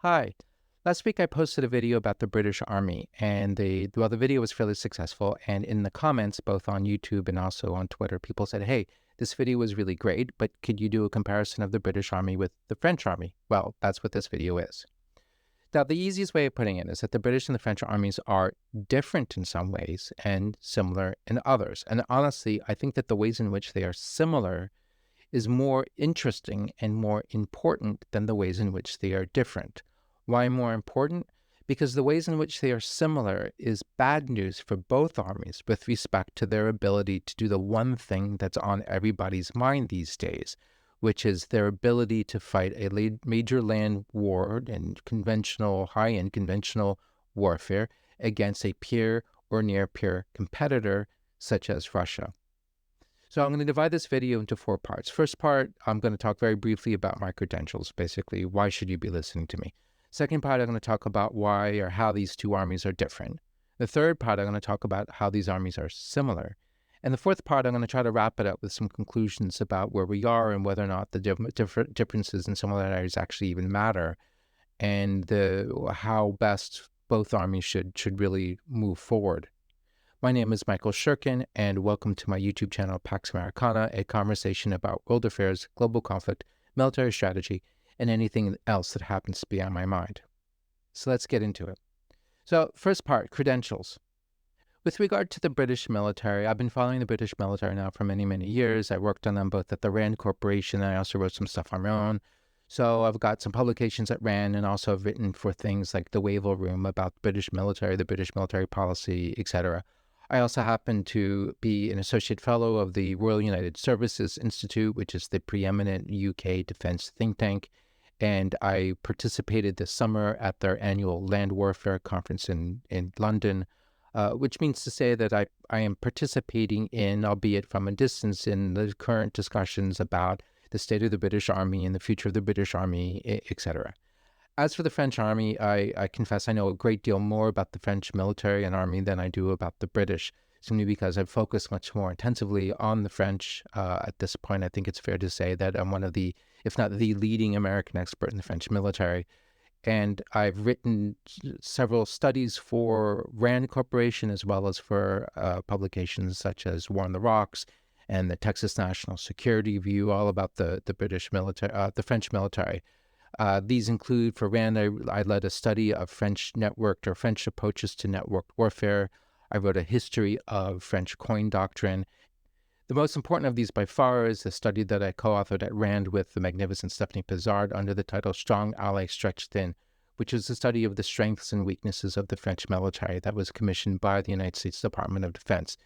Hi. Last week I posted a video about the British Army, and the video was fairly successful. And in the comments, both on YouTube and also on Twitter, people said, "Hey, this video was really great, but could you do a comparison of the British Army with the French Army?" Well, that's what this video is. Now, the easiest way of putting it is that the British and the French armies are different in some ways and similar in others. And honestly, I think that the ways in which they are similar is more interesting and more important than the ways in which they are different. Why more important? Because the ways in which they are similar is bad news for both armies with respect to their ability to do the one thing that's on everybody's mind these days, which is their ability to fight a major land war and high-end conventional warfare against a peer or near peer competitor such as Russia. So I'm going to divide this video into four parts. First part, I'm going to talk very briefly about my credentials, basically, why should you be listening to me? Second part, I'm going to talk about why or how these two armies are different. The third part, I'm going to talk about how these armies are similar. And the fourth part, I'm going to try to wrap it up with some conclusions about where we are and whether or not the different differences and similarities actually even matter, and how best both armies should really move forward. My name is Michael Shurkin, and welcome to my YouTube channel, Pax Americana, a conversation about world affairs, global conflict, military strategy, and anything else that happens to be on my mind. So let's get into it. So first part, credentials. With regard to the British military, I've been following the British military now for many, many years. I worked on them both at the RAND Corporation, and I also wrote some stuff on my own. So I've got some publications at RAND, and also I've written for things like the Wavell Room about the British military policy, etc. I also happen to be an associate fellow of the Royal United Services Institute, which is the preeminent UK defense think tank. And I participated this summer at their annual land warfare conference in London, which means to say that I am participating in, albeit from a distance, in the current discussions about the state of the British Army and the future of the British Army, etc. As for the French army, I confess I know a great deal more about the French military and army than I do about the British, simply because I've focused much more intensively on the French. At this point, I think it's fair to say that I'm one of the, if not the leading American expert in the French military. And I've written several studies for RAND Corporation as well as for publications such as War on the Rocks and the Texas National Security Review, all about the British military, the French military. These include, for RAND, I led a study of French approaches to networked warfare. I wrote a history of French coin doctrine. The most important of these by far is the study that I co-authored at RAND with the magnificent Stephanie Pizzard under the title Strong Ally Stretched Thin, which is a study of the strengths and weaknesses of the French military that was commissioned by the United States Department of Defense.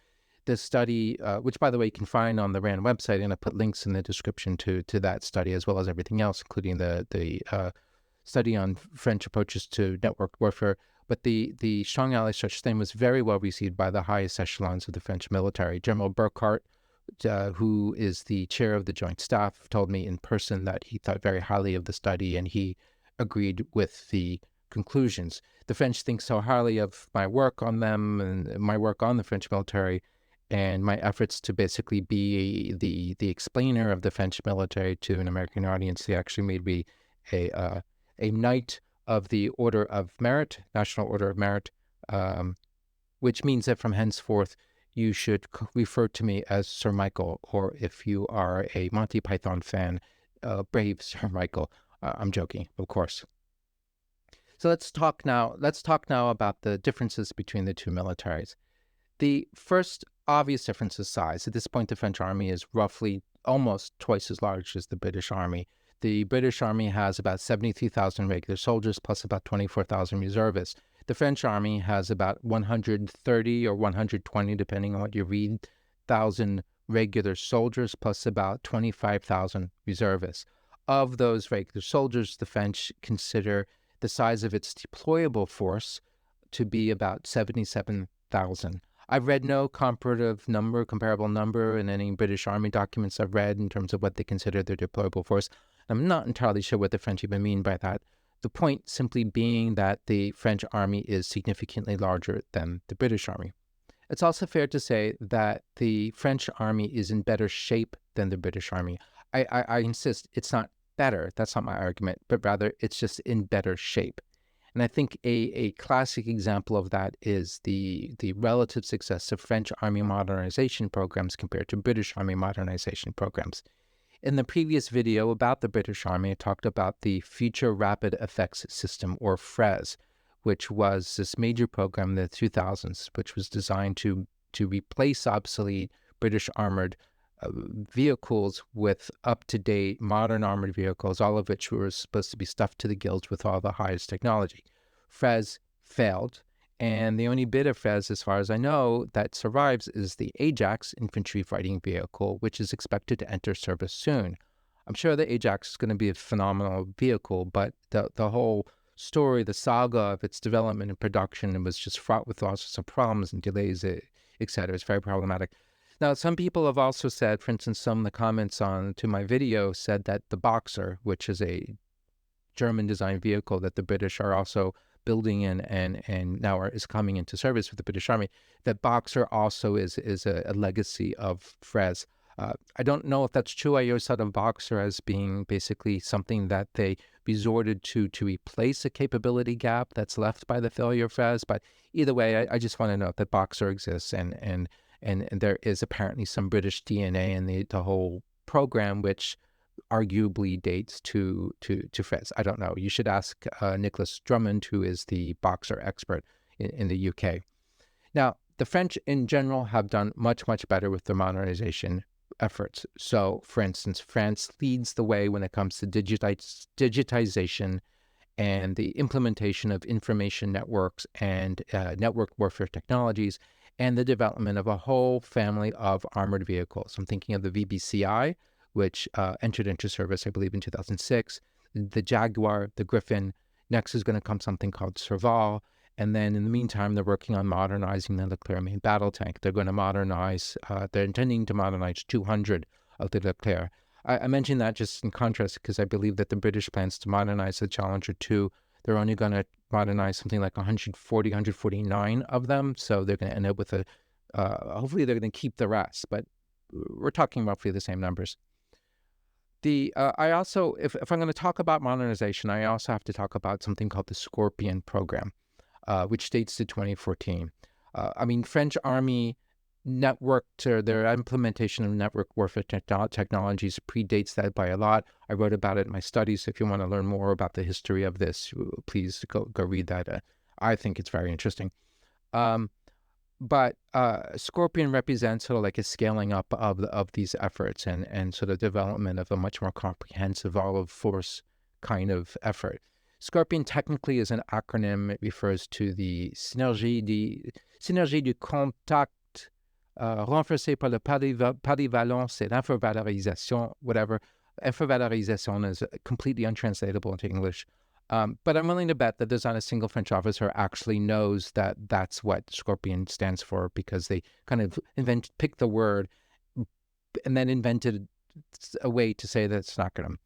This study, which, by the way, you can find on the RAND website, and I put links in the description to that study, as well as everything else, including the study on French approaches to networked warfare. But the Strong Ally Stretched Thin was very well received by the highest echelons of the French military. General Burkhardt, who is the chair of the Joint Staff, told me in person that he thought very highly of the study, and he agreed with the conclusions. The French think so highly of my work on them and my work on the French military, and my efforts to basically be the explainer of the French military to an American audience. They actually made me a Knight of the Order of Merit, National Order of Merit, which means that from henceforth you should refer to me as Sir Michael, or if you are a Monty Python fan, brave Sir Michael. I'm joking, of course. So let's talk now about the differences between the two militaries. The first obvious difference is size. At this point, the French army is roughly almost twice as large as the British army. The British army has about 73,000 regular soldiers plus about 24,000 reservists. The French army has about 130 or 120, depending on what you read, thousand regular soldiers plus about 25,000 reservists. Of those regular soldiers, the French consider the size of its deployable force to be about 77,000. I've read no comparable number in any British Army documents I've read in terms of what they consider their deployable force. I'm not entirely sure what the French even mean by that. The point simply being that the French army is significantly larger than the British army. It's also fair to say that the French army is in better shape than the British army. I insist it's not better. That's not my argument, but rather it's just in better shape. And I think a classic example of that is the relative success of French army modernization programs compared to British army modernization programs. In the previous video about the British Army, I talked about the Future Rapid Effects System, or FRES, which was this major program in the 2000s, which was designed to replace obsolete British armored vehicles with up-to-date modern armored vehicles, all of which were supposed to be stuffed to the gills with all the highest technology. FRES failed, and the only bit of FRES, as far as I know, that survives is the Ajax infantry fighting vehicle, which is expected to enter service soon. I'm sure the Ajax is going to be a phenomenal vehicle, but the whole story, the saga of its development and production, was just fraught with all sorts of problems and delays, etc. It's very problematic. Now, some people have also said, for instance, some of the comments to my video said that the Boxer, which is a German-designed vehicle that the British are also building and now is coming into service with the British Army, that Boxer also is a legacy of FRES. I don't know if that's true. I always thought of Boxer as being basically something that they resorted to replace a capability gap that's left by the failure of FRES. But either way, I just want to note that Boxer exists, and there is apparently some British DNA in the whole program, which arguably dates to FRES. I don't know. You should ask Nicholas Drummond, who is the Boxer expert in the UK. Now, the French in general have done much, much better with their modernization efforts. So, for instance, France leads the way when it comes to digitization and the implementation of information networks and network warfare technologies, and the development of a whole family of armored vehicles. I'm thinking of the VBCI, which entered into service, I believe, in 2006, the Jaguar, the Griffin. Next is going to come something called Serval. And then in the meantime, they're working on modernizing the Leclerc main battle tank. They're going to modernize, they're intending to modernize 200 of the Leclerc. I mention that just in contrast because I believe that the British plans to modernize the Challenger 2. They're only going to modernize something like 140, 149 of them. So they're going to end up with hopefully they're going to keep the rest, but we're talking roughly the same numbers. I also, if I'm going to talk about modernization, I also have to talk about something called the Scorpion program, which dates to 2014. French Army their implementation of network warfare technologies predates that by a lot. I wrote about it in my studies. So if you want to learn more about the history of this, please go read that. I think it's very interesting. But Scorpion represents sort of like a scaling up of these efforts and sort of development of a much more comprehensive all-of-force kind of effort. Scorpion technically is an acronym. It refers to the synergie du contact renforcé par la polyvalence et l'infravalorisation, whatever. Infravalorisation is completely untranslatable into English. But I'm willing to bet that there's not a single French officer actually knows that that's what Scorpion stands for, because they kind of picked the word and then invented a way to say that it's an acronym.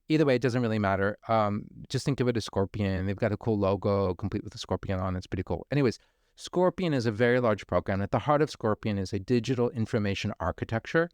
Either way, it doesn't really matter. Just think of it as Scorpion. They've got a cool logo complete with the Scorpion on. It's pretty cool. Anyways, Scorpion is a very large program. At the heart of Scorpion is a digital information architecture,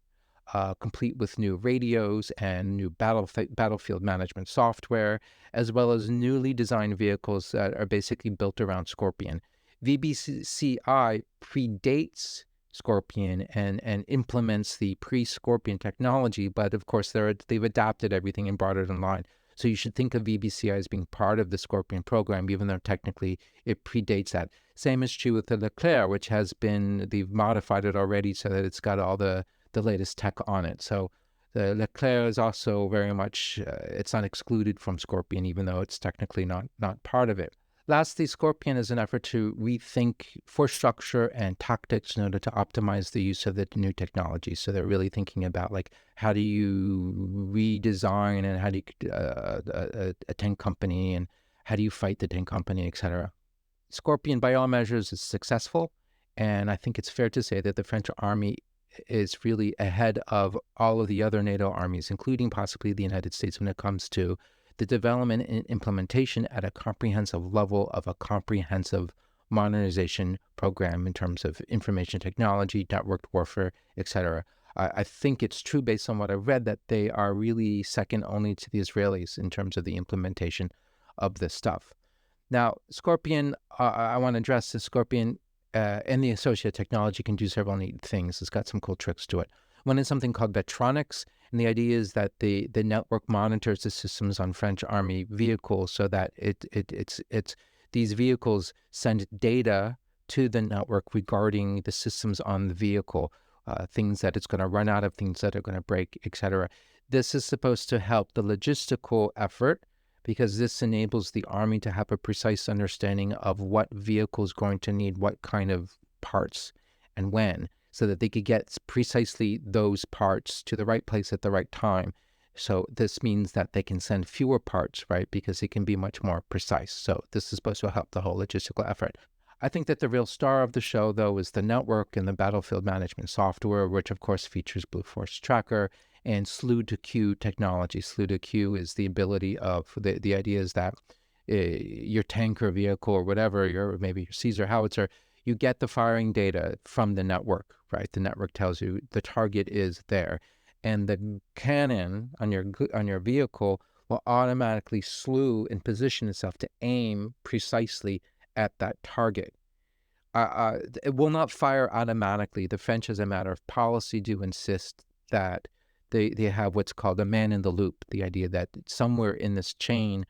complete with new radios and new battlefield management software, as well as newly designed vehicles that are basically built around Scorpion. VBCI predates Scorpion and implements the pre-Scorpion technology, but of course they've adapted everything and brought it in line. So you should think of VBCI as being part of the Scorpion program, even though technically it predates that. Same is true with the Leclerc, which they've modified it already so that it's got all the latest tech on it. So the Leclerc is also very much, it's not excluded from Scorpion, even though it's technically not part of it. Lastly, Scorpion is an effort to rethink force structure and tactics in order to optimize the use of the new technology. So they're really thinking about, like, how do you redesign and how do you a tank company, and how do you fight the tank company, etc. Scorpion, by all measures, is successful, and I think it's fair to say that the French army is really ahead of all of the other NATO armies, including possibly the United States, when it comes to the development and implementation at a comprehensive level of a comprehensive modernization program in terms of information technology, networked warfare, etc. I think it's true based on what I've read that they are really second only to the Israelis in terms of the implementation of this stuff. Now, Scorpion, I want to address the Scorpion and the associated technology can do several neat things. It's got some cool tricks to it. One is something called Vetronics, and the idea is that the network monitors the systems on French Army vehicles so that it's these vehicles send data to the network regarding the systems on the vehicle, things that it's going to run out of, things that are going to break, etc. This is supposed to help the logistical effort because this enables the Army to have a precise understanding of what vehicle is going to need what kind of parts and when, so that they could get precisely those parts to the right place at the right time. So this means that they can send fewer parts, right? Because it can be much more precise. So this is supposed to help the whole logistical effort. I think that the real star of the show, though, is the network and the battlefield management software, which of course features Blue Force Tracker and slew to queue technology. Slew to queue is the ability of the idea is that your tank or vehicle or whatever, maybe your Caesar howitzer, you get the firing data from the network, right? The network tells you the target is there, and the cannon on your vehicle will automatically slew and position itself to aim precisely at that target. It will not fire automatically. The French, as a matter of policy, do insist that they have what's called a man in the loop, the idea that somewhere in this chain,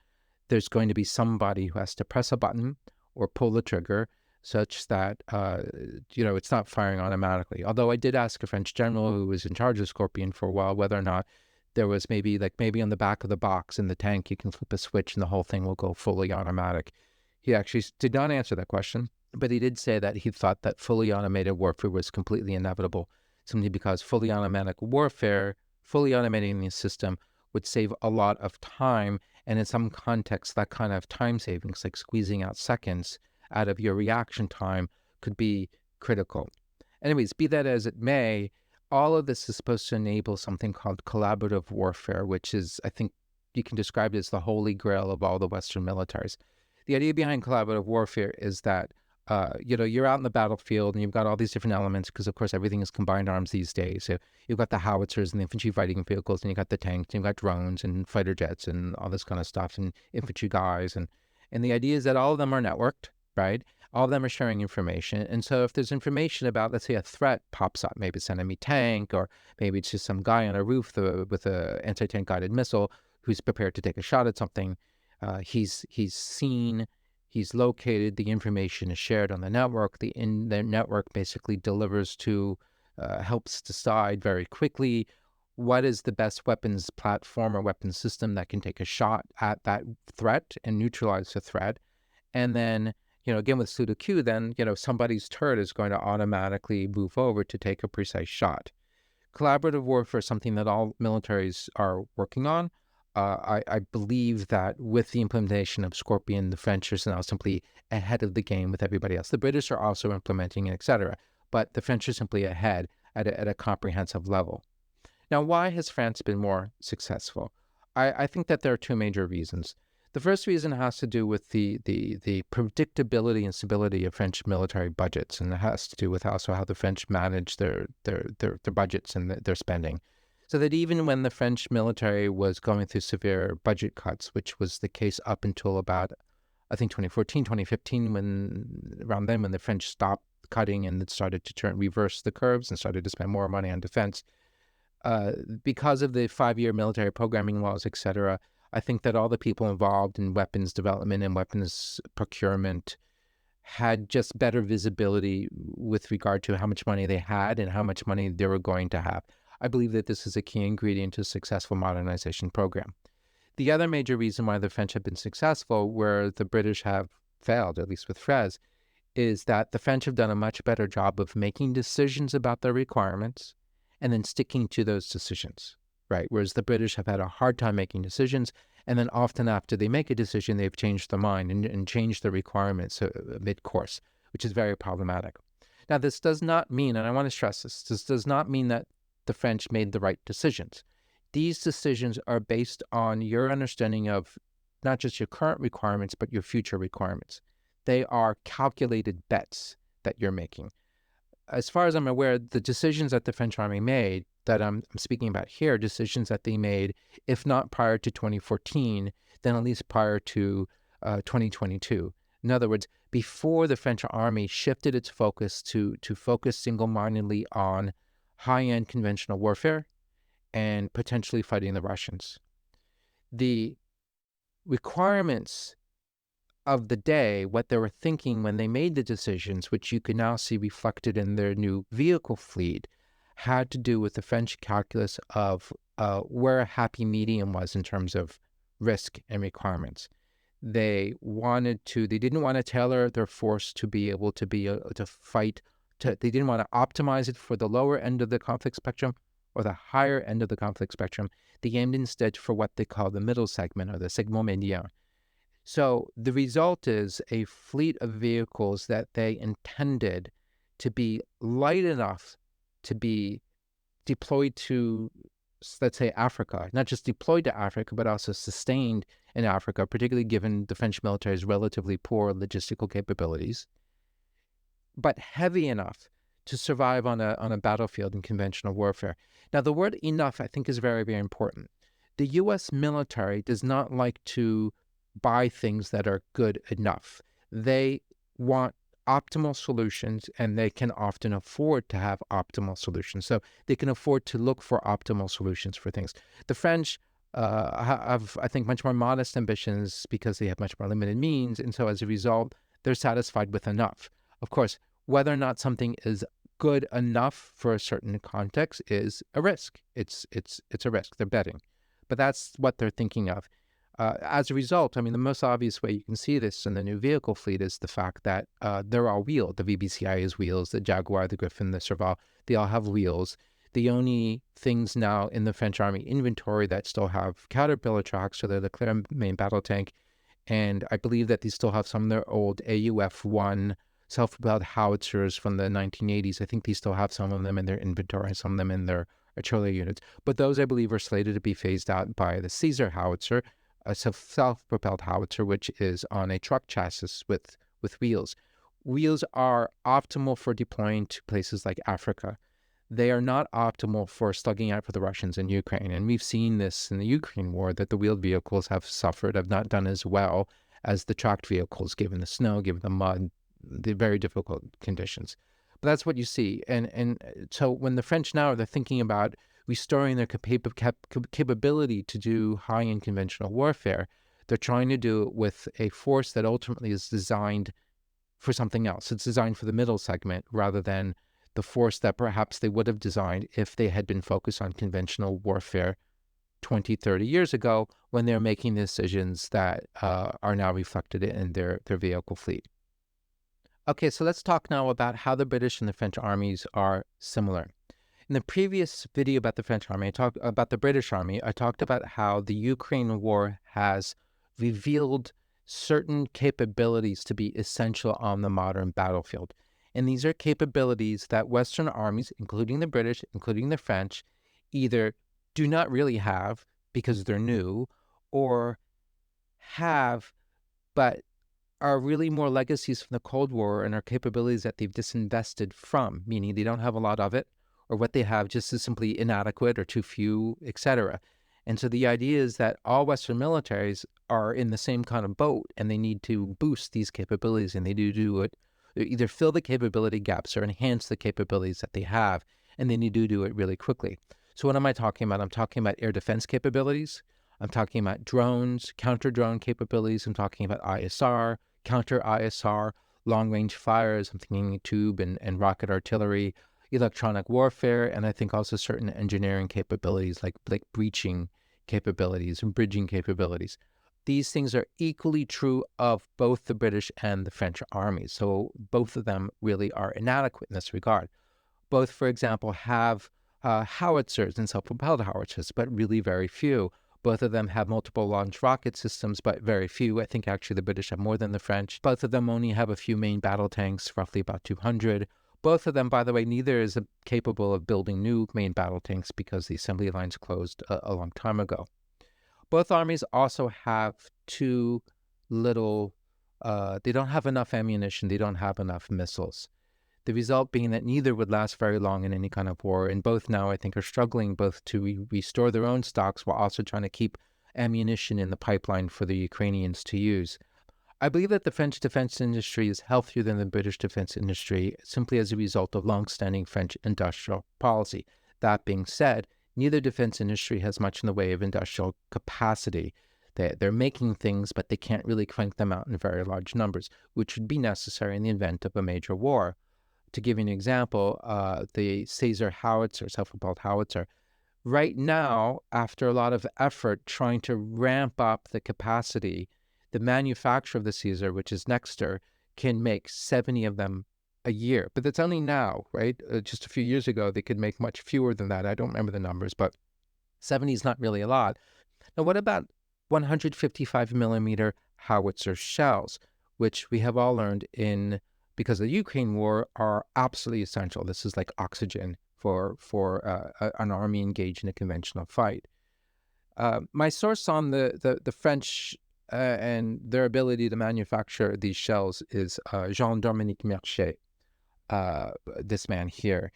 there's going to be somebody who has to press a button or pull the trigger such that, it's not firing automatically. Although I did ask a French general who was in charge of Scorpion for a while whether or not there was maybe on the back of the box in the tank, you can flip a switch and the whole thing will go fully automatic. He actually did not answer that question, but he did say that he thought that fully automated warfare was completely inevitable, simply because fully automatic warfare, fully automating the system would save a lot of time. And in some contexts, that kind of time savings, like squeezing out seconds out of your reaction time, could be critical. Anyways, be that as it may, all of this is supposed to enable something called collaborative warfare, which is, I think you can describe it as the holy grail of all the Western militaries. The idea behind collaborative warfare is that, you're out in the battlefield and you've got all these different elements because, of course, everything is combined arms these days. So you've got the howitzers and the infantry fighting vehicles, and you've got the tanks, and you've got drones and fighter jets and all this kind of stuff, and infantry guys. And the idea is that all of them are networked, right? All of them are sharing information. And so if there's information about, let's say, a threat pops up, maybe it's an enemy tank, or maybe it's just some guy on a roof with an anti-tank guided missile who's prepared to take a shot at something, he's seen, he's located, the information is shared on the network. The network basically delivers to, helps decide very quickly what is the best weapons platform or weapons system that can take a shot at that threat and neutralize the threat. And then, again, with pseudo Q, then, somebody's turret is going to automatically move over to take a precise shot. Collaborative warfare is something that all militaries are working on. I believe that with the implementation of Scorpion, the French are now simply ahead of the game with everybody else. The British are also implementing it, etc. But the French are simply ahead at a comprehensive level. Now, why has France been more successful? I think that there are two major reasons. The first reason has to do with the predictability and stability of French military budgets, and it has to do with also how the French manage their budgets and their spending. So that even when the French military was going through severe budget cuts, which was the case up until about, I think, 2014, 2015, around then when the French stopped cutting and it started to reverse the curves and started to spend more money on defense, because of the 5-year military programming laws, etc., I think that all the people involved in weapons development and weapons procurement had just better visibility with regard to how much money they had and how much money they were going to have. I believe that this is a key ingredient to a successful modernization program. The other major reason why the French have been successful, where the British have failed, at least with Frez, is that the French have done a much better job of making decisions about their requirements and then sticking to those decisions, right? Whereas the British have had a hard time making decisions, and then often after they make a decision, they've changed their mind and changed their requirements mid-course, which is very problematic. Now, this does not mean, and I want to stress this does not mean that the French made the right decisions. These decisions are based on your understanding of not just your current requirements, but your future requirements. They are calculated bets that you're making. As far as I'm aware, the decisions that the French army made that I'm speaking about here, decisions that they made, if not prior to 2014, then at least prior to 2022. In other words, before the French army shifted its focus to focus single-mindedly on high-end conventional warfare and potentially fighting the Russians. The requirements of the day, what they were thinking when they made the decisions, which you can now see reflected in their new vehicle fleet, had to do with the French calculus of where a happy medium was in terms of risk and requirements. They didn't want to tailor their force to be able to fight. They didn't want to optimize it for the lower end of the conflict spectrum or the higher end of the conflict spectrum. They aimed instead for what they call the middle segment, or the segment médian. So the result is a fleet of vehicles that they intended to be light enough to be deployed to, let's say, Africa, not just deployed to Africa, but also sustained in Africa, particularly given the French military's relatively poor logistical capabilities, but heavy enough to survive on a battlefield in conventional warfare. Now, the word enough, I think, is very, very important. The U.S. military does not like to buy things that are good enough. They want optimal solutions, and they can often afford to have optimal solutions. So they can afford to look for optimal solutions for things. The French have, I think, much more modest ambitions because they have much more limited means. And so as a result, they're satisfied with enough. Of course, whether or not something is good enough for a certain context is a risk. It's a risk. They're betting. But that's what they're thinking of. As a result, I mean, the most obvious way you can see this in the new vehicle fleet is the fact that they're all wheeled. The VBCI is wheels, the Jaguar, the Griffin, the Serval, they all have wheels. The only things now in the French Army inventory that still have Caterpillar tracks are the Leclerc main battle tank, and I believe that they still have some of their old AUF-1 self-propelled howitzers from the 1980s. I think they still have some of them in their inventory and some of them in their artillery units. But those, I believe, are slated to be phased out by the Caesar howitzer, a self-propelled howitzer, which is on a truck chassis with wheels. Wheels are optimal for deploying to places like Africa. They are not optimal for slugging out for the Russians in Ukraine. And we've seen this in the Ukraine war, that the wheeled vehicles have suffered, have not done as well as the tracked vehicles, given the snow, given the mud, the very difficult conditions. But that's what you see. And so when the French now, they're thinking about restoring their capability to do high-end conventional warfare, they're trying to do it with a force that ultimately is designed for something else. It's designed for the middle segment rather than the force that perhaps they would have designed if they had been focused on conventional warfare 20, 30 years ago, when they're making decisions that are now reflected in their vehicle fleet. Okay, so let's talk now about how the British and the French armies are similar. In the previous video about the French army, I talked about the British army. I talked about how the Ukraine war has revealed certain capabilities to be essential on the modern battlefield. And these are capabilities that Western armies, including the British, including the French, either do not really have because they're new, or have but are really more legacies from the Cold War and are capabilities that they've disinvested from, meaning they don't have a lot of it, or what they have just is simply inadequate or too few, etc. And so the idea is that all Western militaries are in the same kind of boat, and they need to boost these capabilities, and they do it, either fill the capability gaps or enhance the capabilities that they have, and they need to do it really quickly. So what am I talking about? I'm talking about air defense capabilities. I'm talking about drones, counter-drone capabilities. I'm talking about ISR, counter-ISR, long-range fires. I'm thinking tube and rocket artillery, electronic warfare, and I think also certain engineering capabilities like breaching capabilities and bridging capabilities. These things are equally true of both the British and the French armies. So both of them really are inadequate in this regard. Both, for example, have howitzers and self-propelled howitzers, but really very few. Both of them have multiple launch rocket systems, but very few. I think actually the British have more than the French. Both of them only have a few main battle tanks, roughly about 200. Both of them, by the way, neither is capable of building new main battle tanks because the assembly lines closed a long time ago. Both armies also have they don't have enough ammunition, they don't have enough missiles. The result being that neither would last very long in any kind of war, and both now, I think, are struggling both to restore their own stocks while also trying to keep ammunition in the pipeline for the Ukrainians to use. I believe that the French defense industry is healthier than the British defense industry simply as a result of long-standing French industrial policy. That being said, neither defense industry has much in the way of industrial capacity. They're making things, but they can't really crank them out in very large numbers, which would be necessary in the event of a major war. To give you an example, the Caesar howitzer, self-propelled howitzer, right now, after a lot of effort trying to ramp up the capacity, the manufacturer of the Caesar, which is Nexter, can make 70 of them a year. But that's only now, right? Just a few years ago, they could make much fewer than that. I don't remember the numbers, but 70 is not really a lot. Now, what about 155 millimeter howitzer shells, which we have all learned because of the Ukraine war, are absolutely essential. This is like oxygen for an army engaged in a conventional fight. My source on the French and their ability to manufacture these shells is Jean-Dominique, this man here.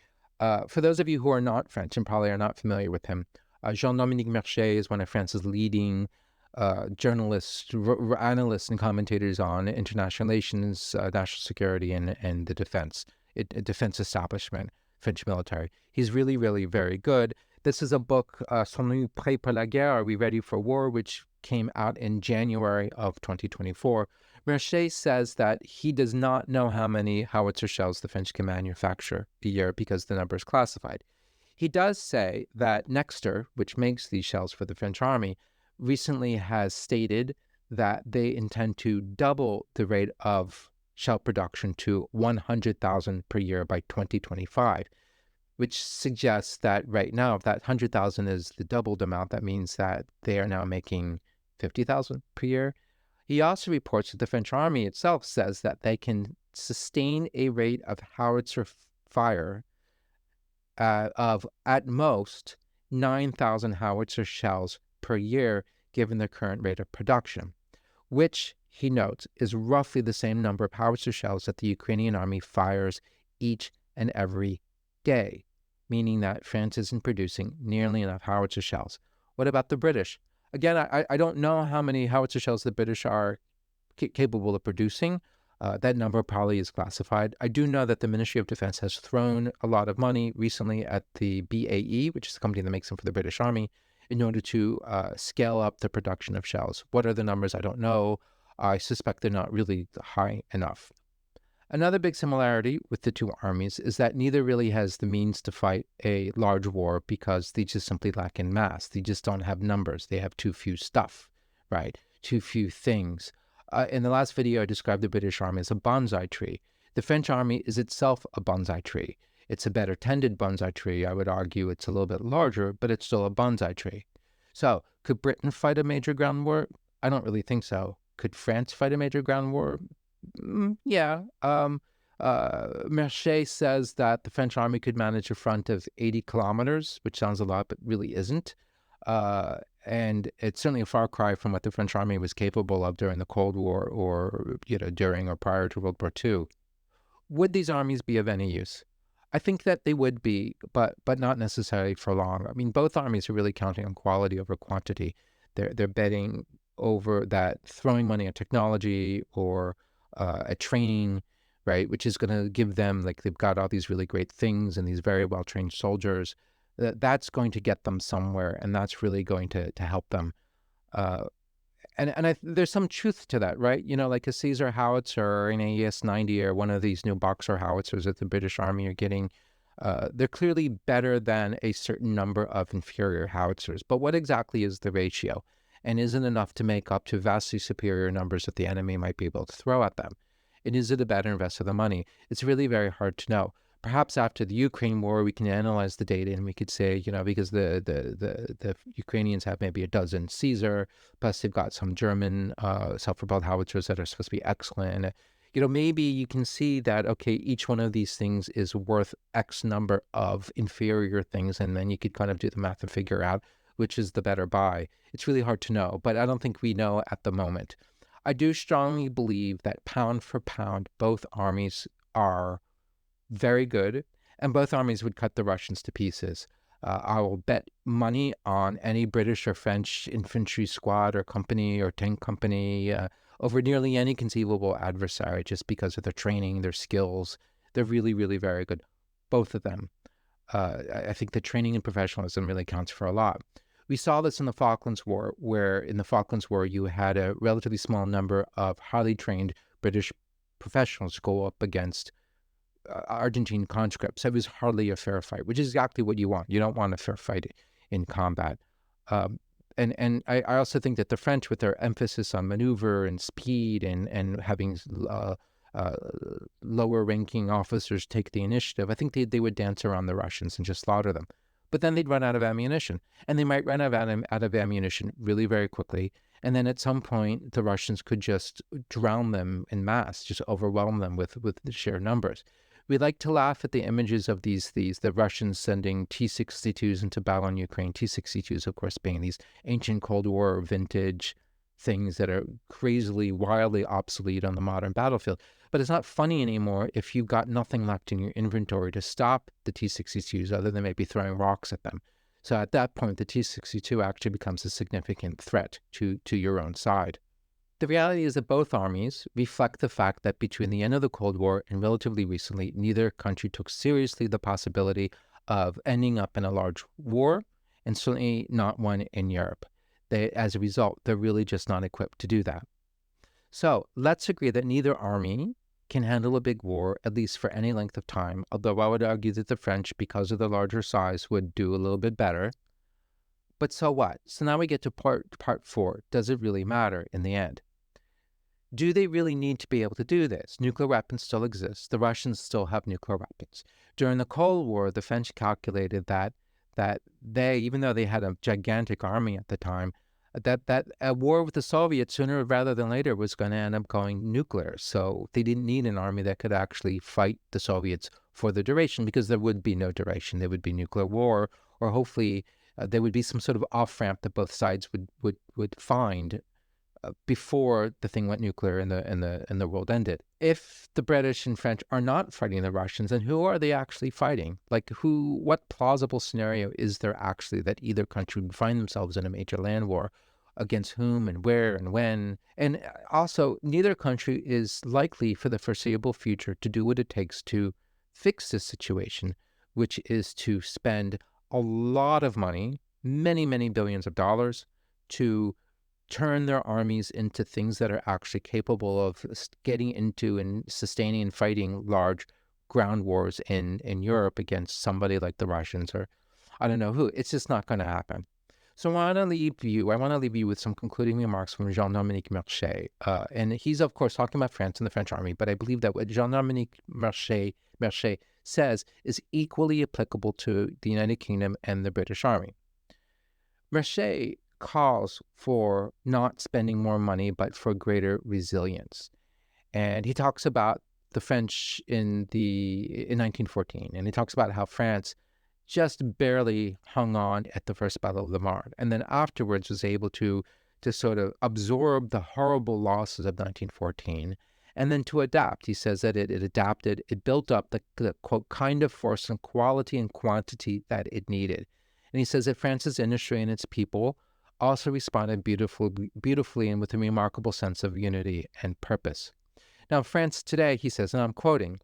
For those of you who are not French and probably are not familiar with him, Jean-Dominique is one of France's leading journalists, analysts, and commentators on international relations, national security, and the defense establishment, French military. He's really, really very good. This is a book, Sommes-nous prêts pour la guerre? Are we ready for war? Which came out in January of 2024. Mercier says that he does not know how many howitzer shells the French can manufacture a year because the number is classified. He does say that Nexter, which makes these shells for the French army, recently has stated that they intend to double the rate of shell production to 100,000 per year by 2025, which suggests that right now, if that 100,000 is the doubled amount, that means that they are now making 50,000 per year. He also reports that the French army itself says that they can sustain a rate of howitzer fire of, at most, 9,000 howitzer shells per year, given the current rate of production, which, he notes, is roughly the same number of howitzer shells that the Ukrainian army fires each and every day, meaning that France isn't producing nearly enough howitzer shells. What about the British? Again, I don't know how many howitzer shells the British are capable of producing. That number probably is classified. I do know that the Ministry of Defense has thrown a lot of money recently at the BAE, which is the company that makes them for the British Army, in order to scale up the production of shells. What are the numbers? I don't know. I suspect they're not really high enough. Another big similarity with the two armies is that neither really has the means to fight a large war because they just simply lack in mass. They just don't have numbers. They have too few stuff, right? Too few things. In the last video, I described the British army as a bonsai tree. The French army is itself a bonsai tree. It's a better tended bonsai tree. I would argue it's a little bit larger, but it's still a bonsai tree. So, could Britain fight a major ground war? I don't really think so. Could France fight a major ground war? Yeah. Mercier says that the French army could manage a front of 80 kilometers, which sounds a lot, but really isn't. And it's certainly a far cry from what the French army was capable of during the Cold War or, during or prior to World War II. Would these armies be of any use? I think that they would be, but not necessarily for long. I mean, both armies are really counting on quality over quantity. They're betting over that, throwing money at technology or at training, right, which is going to give them, like, they've got all these really great things and these very well-trained soldiers. That's going to get them somewhere, and that's really going to help them. There's some truth to that, right? Like a Caesar howitzer or an AES-90 or one of these new Boxer howitzers that the British Army are getting, they're clearly better than a certain number of inferior howitzers. But what exactly is the ratio? And is it enough to make up to vastly superior numbers that the enemy might be able to throw at them? And is it a better invest of the money? It's really very hard to know. Perhaps after the Ukraine war, we can analyze the data and we could say, because the Ukrainians have maybe a dozen Caesar, plus they've got some German self-propelled howitzers that are supposed to be excellent. Maybe you can see that, okay, each one of these things is worth X number of inferior things, and then you could kind of do the math and figure out which is the better buy. It's really hard to know, but I don't think we know at the moment. I do strongly believe that pound for pound, both armies are very good, and both armies would cut the Russians to pieces. I will bet money on any British or French infantry squad or company or tank company over nearly any conceivable adversary just because of their training, their skills. They're really, really very good, both of them. I think the training and professionalism really counts for a lot. We saw this in the Falklands War, where in the Falklands War you had a relatively small number of highly trained British professionals go up against Argentine conscripts. It was hardly a fair fight, which is exactly what you want. You don't want a fair fight in combat. And I also think that the French, with their emphasis on maneuver and speed and having lower ranking officers take the initiative, I think they would dance around the Russians and just slaughter them. But then they'd run out of ammunition, and they might run out of ammunition really very quickly. And then at some point, the Russians could just drown them in mass, just overwhelm them with the sheer numbers. We like to laugh at the images of the Russians sending T-62s into battle in Ukraine. T-62s, of course, being these ancient Cold War vintage things that are crazily, wildly obsolete on the modern battlefield. But it's not funny anymore if you've got nothing left in your inventory to stop the T-62s other than maybe throwing rocks at them. So at that point, the T-62 actually becomes a significant threat to your own side. The reality is that both armies reflect the fact that between the end of the Cold War and relatively recently, neither country took seriously the possibility of ending up in a large war, and certainly not one in Europe. As a result, they're really just not equipped to do that. So let's agree that neither army can handle a big war, at least for any length of time, although I would argue that the French, because of their larger size, would do a little bit better. But so what? So now we get to part 4. Does it really matter in the end? Do they really need to be able to do this? Nuclear weapons still exist. The Russians still have nuclear weapons. During the Cold War, the French calculated that they, even though they had a gigantic army at the time, that a war with the Soviets sooner rather than later was going to end up going nuclear. So they didn't need an army that could actually fight the Soviets for the duration, because there would be no duration. There would be nuclear war, or hopefully there would be some sort of off-ramp that both sides would find before the thing went nuclear and the world ended. If the British and French are not fighting the Russians, then who are they actually fighting? Like what plausible scenario is there actually that either country would find themselves in a major land war? Against whom and where and when? And also, neither country is likely for the foreseeable future to do what it takes to fix this situation, which is to spend a lot of money, many, many billions of dollars, to turn their armies into things that are actually capable of getting into and sustaining and fighting large ground wars in Europe against somebody like the Russians or I don't know who. It's just not going to happen. So I want to leave you with some concluding remarks from Jean-Dominique Mercier. And he's, of course, talking about France and the French army, but I believe that what Jean-Dominique Mercier says is equally applicable to the United Kingdom and the British Army. Mercier calls for not spending more money, but for greater resilience. And he talks about the French in 1914, and he talks about how France just barely hung on at the First Battle of the Marne, and then afterwards was able to sort of absorb the horrible losses of 1914, and then to adapt. He says that it adapted, it built up the quote, kind of force and quality and quantity that it needed. And he says that France's industry and its people also responded beautifully and with a remarkable sense of unity and purpose. Now, France today, he says, and I'm quoting,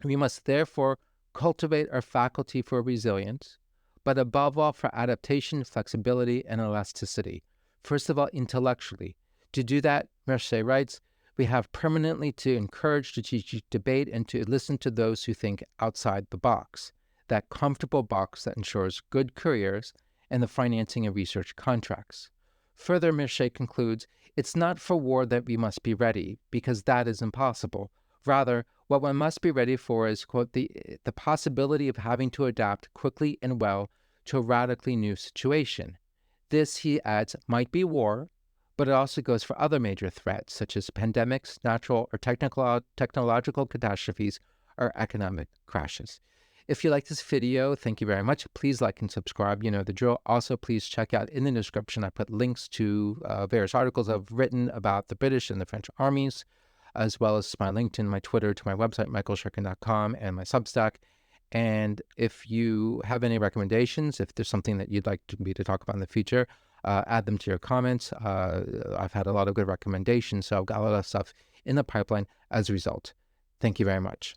"We must therefore cultivate our faculty for resilience, but above all for adaptation, flexibility, and elasticity. First of all, intellectually. To do that," Mercier writes, "we have permanently to encourage strategic debate and to listen to those who think outside the box, that comfortable box that ensures good careers and the financing of research contracts." Further, Mercier concludes, "It's not for war that we must be ready, because that is impossible. Rather, what one must be ready for is, quote, the possibility of having to adapt quickly and well to a radically new situation. This," he adds, "might be war, but it also goes for other major threats, such as pandemics, natural or technological catastrophes, or economic crashes." If you like this video, thank you very much. Please like and subscribe. You know the drill. Also, please check out in the description. I put links to various articles I've written about the British and the French armies. as well as my LinkedIn, my Twitter, to my website, michaelshirkin.com, and my Substack. And if you have any recommendations, if there's something that you'd like me to talk about in the future, add them to your comments. I've had a lot of good recommendations, so I've got a lot of stuff in the pipeline as a result. Thank you very much.